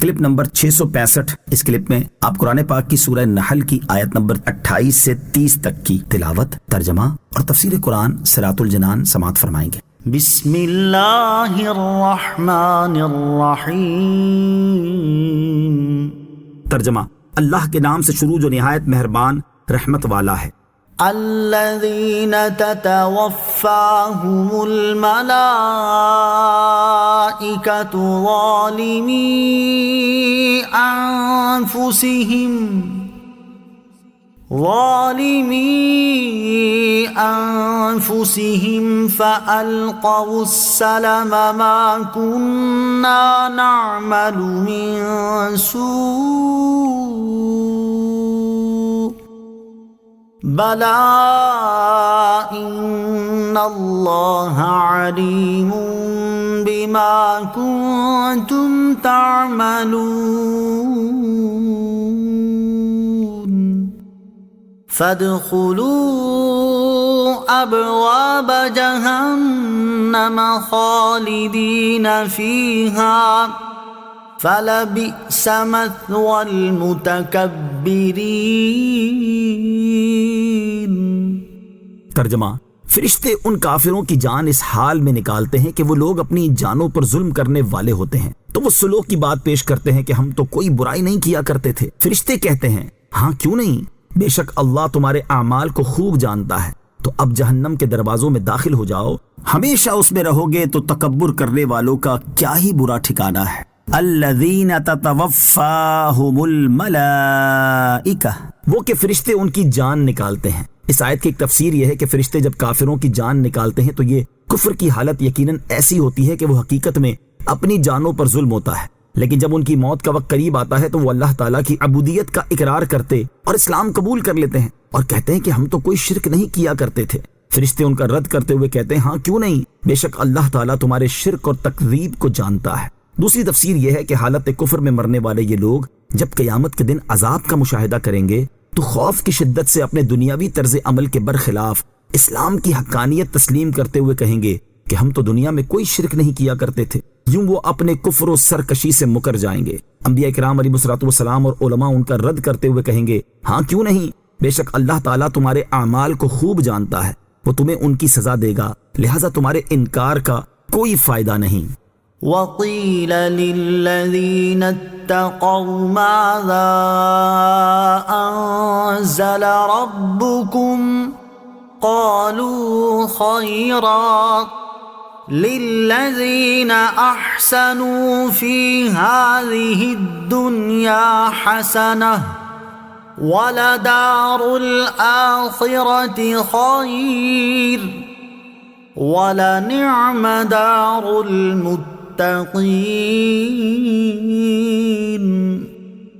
Clip number 665۔ اس clip میں آپ قرآن پاک کی سورہ نحل کی آیت نمبر 28 سے 30 تک کی تلاوت، ترجمہ اور تفسیر قرآن صراط الجنان سماعت فرمائیں گے۔ بسم اللہ الرحمن الرحیم۔ ترجمہ: اللہ کے نام سے شروع جو نہایت مہربان رحمت والا ہے۔ الذین تتوفاہم الملائکۃ ظالمی انفسہم فالقوا السلم ما کننا نعمل من سوء بلا ان اللہ علیم بما کنتم تعملون فادخلوا ابواب جہنم خالدین فیہا فلبئس مثوى المتکبرین۔ ترجمہ: فرشتے ان کافروں کی جان اس حال میں نکالتے ہیں کہ وہ لوگ اپنی جانوں پر ظلم کرنے والے ہوتے ہیں، تو وہ سلوک کی بات پیش کرتے ہیں کہ ہم تو کوئی برائی نہیں کیا کرتے تھے۔ فرشتے کہتے ہیں ہاں کیوں نہیں، بے شک اللہ تمہارے اعمال کو خوب جانتا ہے، تو اب جہنم کے دروازوں میں داخل ہو جاؤ، ہمیشہ اس میں رہو گے تو تکبر کرنے والوں کا کیا ہی برا ٹھکانہ ہے۔ الذین تتوفاہم الملائکہ، وہ کہ فرشتے ان کی جان نکالتے ہیں۔ اس آیت کی ایک تفسیر یہ ہے کہ فرشتے جب کافروں کی جان نکالتے ہیں تو یہ کفر کی حالت یقیناً ایسی ہوتی ہے کہ وہ حقیقت میں اپنی جانوں پر ظلم ہوتا ہے، لیکن جب ان کی موت کا وقت قریب آتا ہے تو وہ اللہ تعالیٰ کی عبودیت کا اقرار کرتے اور اسلام قبول کر لیتے ہیں اور کہتے ہیں کہ ہم تو کوئی شرک نہیں کیا کرتے تھے۔ فرشتے ان کا رد کرتے ہوئے کہتے ہیں ہاں کیوں نہیں، بے شک اللہ تعالیٰ تمہارے شرک اور تکذیب کو جانتا ہے۔ دوسری تفسیر یہ ہے کہ حالت کفر میں مرنے والے یہ لوگ جب قیامت کے دن عذاب کا مشاہدہ کریں گے تو خوف کی شدت سے اپنے دنیاوی طرز عمل کے برخلاف اسلام کی حقانیت تسلیم کرتے ہوئے کہیں گے کہ ہم تو دنیا میں کوئی شرک نہیں کیا کرتے تھے۔ یوں وہ اپنے کفر و سرکشی سے مکر جائیں گے۔ انبیاء کرام علیہ الصلوۃ والسلام اور علماء ان کا رد کرتے ہوئے کہیں گے ہاں کیوں نہیں، بے شک اللہ تعالیٰ تمہارے اعمال کو خوب جانتا ہے، وہ تمہیں ان کی سزا دے گا، لہذا تمہارے انکار کا کوئی فائدہ نہیں۔ وَقِيلَ لِلَّذِينَ اتَّقَوْا مَاذَا أَنزَلَ رَبُّكُمْ قَالُوا خَيْرًا لِلَّذِينَ أَحْسَنُوا فِي هَذِهِ الدُّنْيَا حَسَنَةٌ وَلَدَارُ الْآخِرَةِ خَيْرٌ وَلَنِعْمَ دَارُ الْمُتَّقِينَ۔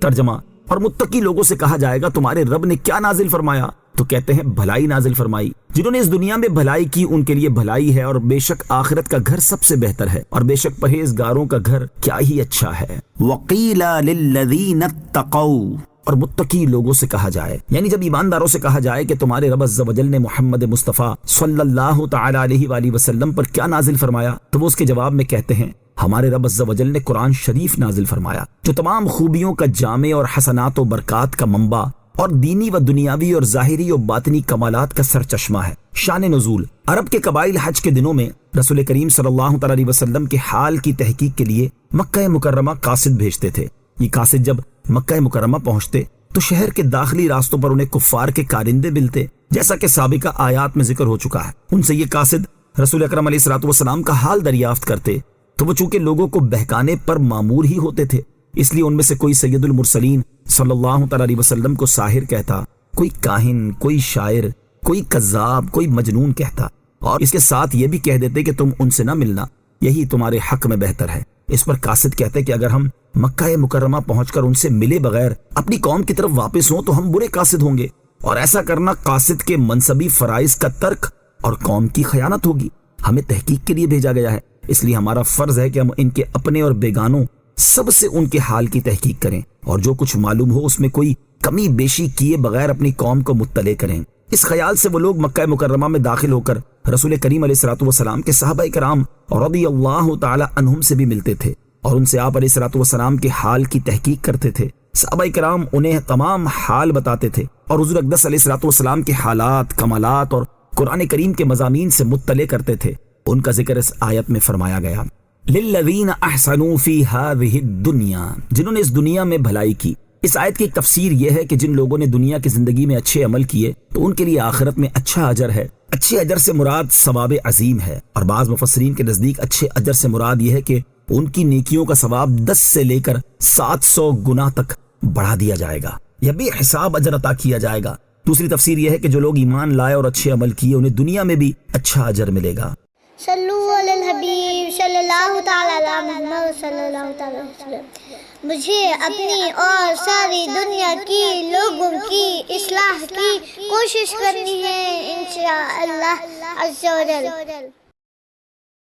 ترجمہ: اور متقی لوگوں سے کہا جائے گا تمہارے رب نے کیا نازل فرمایا؟ تو کہتے ہیں بھلائی نازل فرمائی، جنہوں نے اس دنیا میں بھلائی کی ان کے لیے بھلائی ہے، اور بے شک آخرت کا گھر سب سے بہتر ہے، اور بے شک پرہیزگاروں کا گھر کیا ہی اچھا ہے۔ وَقِيلَ لِلَّذِينَ اتَّقَوْا، اور متقی لوگوں سے کہا جائے، یعنی جب ایمانداروں سے کہا جائے کہ تمہارے رب عز و جل نے محمد مصطفیٰ صلی اللہ تعالی علیہ وآلہ وسلم پر کیا نازل فرمایا، تو وہ اس کے جواب میں کہتے ہیں ہمارے رب عز و جل نے قرآن شریف نازل فرمایا جو تمام خوبیوں کا جامع اور حسنات و برکات کا منبع اور دینی و دنیاوی اور ظاہری و باطنی کمالات کا سرچشمہ ہے۔ شان نزول: عرب کے قبائل حج کے دنوں میں رسول کریم صلی اللہ تعالی علیہ وسلم کے حال کی تحقیق کے لیے مکہ مکرمہ قاصد بھیجتے تھے۔ یہ قاصد جب مکہ مکرمہ پہنچتے تو شہر کے داخلی راستوں پر انہیں کفار کے کارندے ملتے، جیسا کہ سابقہ آیات میں ذکر ہو چکا ہے۔ ان سے یہ قاصد رسول اکرم علیہ الصلوۃ والسلام کا حال دریافت کرتے تو وہ چونکہ لوگوں کو بہکانے پر مامور ہی ہوتے تھے، اس لیے ان میں سے کوئی سید المرسلین صلی اللہ تعالی علیہ وسلم کو ساحر کہتا، کوئی کاہن، کوئی شاعر، کوئی کذاب، کوئی مجنون کہتا، اور اس کے ساتھ یہ بھی کہہ دیتے کہ تم ان سے نہ ملنا، یہی تمہارے حق میں بہتر ہے۔ اس پر قاصد کہتے کہ اگر ہم مکہ مکرمہ پہنچ کر ان سے ملے بغیر اپنی قوم کی طرف واپس ہوں تو ہم برے قاصد ہوں گے، اور ایسا کرنا قاصد کے منصبی فرائض کا ترک اور قوم کی خیانت ہوگی۔ ہمیں تحقیق کے لیے بھیجا گیا ہے، اس لیے ہمارا فرض ہے کہ ہم ان کے اپنے اور بیگانوں سب سے ان کے حال کی تحقیق کریں، اور جو کچھ معلوم ہو اس میں کوئی کمی بیشی کیے بغیر اپنی قوم کو مطلع کریں۔ اس خیال سے وہ لوگ مکہ مکرمہ میں داخل ہو کر رسول کریم علیہ الصلوۃ والسلام کے صحابہ کرام رضی اللہ تعالی عنہم سے بھی ملتے تھے اور ان سے آپ علیہ السلام کے حال کی تحقیق کرتے تھے۔ صحابہ کرام انہیں تمام حال بتاتے تھے اور حضور اقدس علیہ السلام کے حالات، کمالات اور قرآن کریم کے مضامین سے مطلع کرتے تھے۔ ان کا ذکر اس آیت میں فرمایا گیا، للذین احسنوا فی ہذہ الدنیا، جنہوں نے اس دنیا میں بھلائی کی۔ اس آیت کی ایک تفسیر یہ ہے کہ جن لوگوں نے دنیا کی زندگی میں اچھے عمل کیے تو ان کے لیے آخرت میں اچھا اجر ہے۔ اچھے اجر سے مراد ثواب عظیم ہے، اور بعض مفسرین کے نزدیک اچھے اجر سے مراد یہ ہے کہ ان کی نیکیوں کا ثواب 10 سے لے کر 700 گنا تک بڑھا دیا جائے گا، یا بے حساب اجر عطا کیا جائے گا۔ دوسری تفسیر یہ ہے کہ جو لوگ ایمان لائے اور اچھے عمل کیے انہیں دنیا میں بھی اچھا اجر ملے گا۔ صلو علی الحبیب صلی اللہ تعالی علی محمد صلی اللہ تعالی علیہ وسلم۔ مجھے اپنی اور ساری دنیا کی لوگوں کی اصلاح کی کوشش کرنی ہے انشاءاللہ عز و جل۔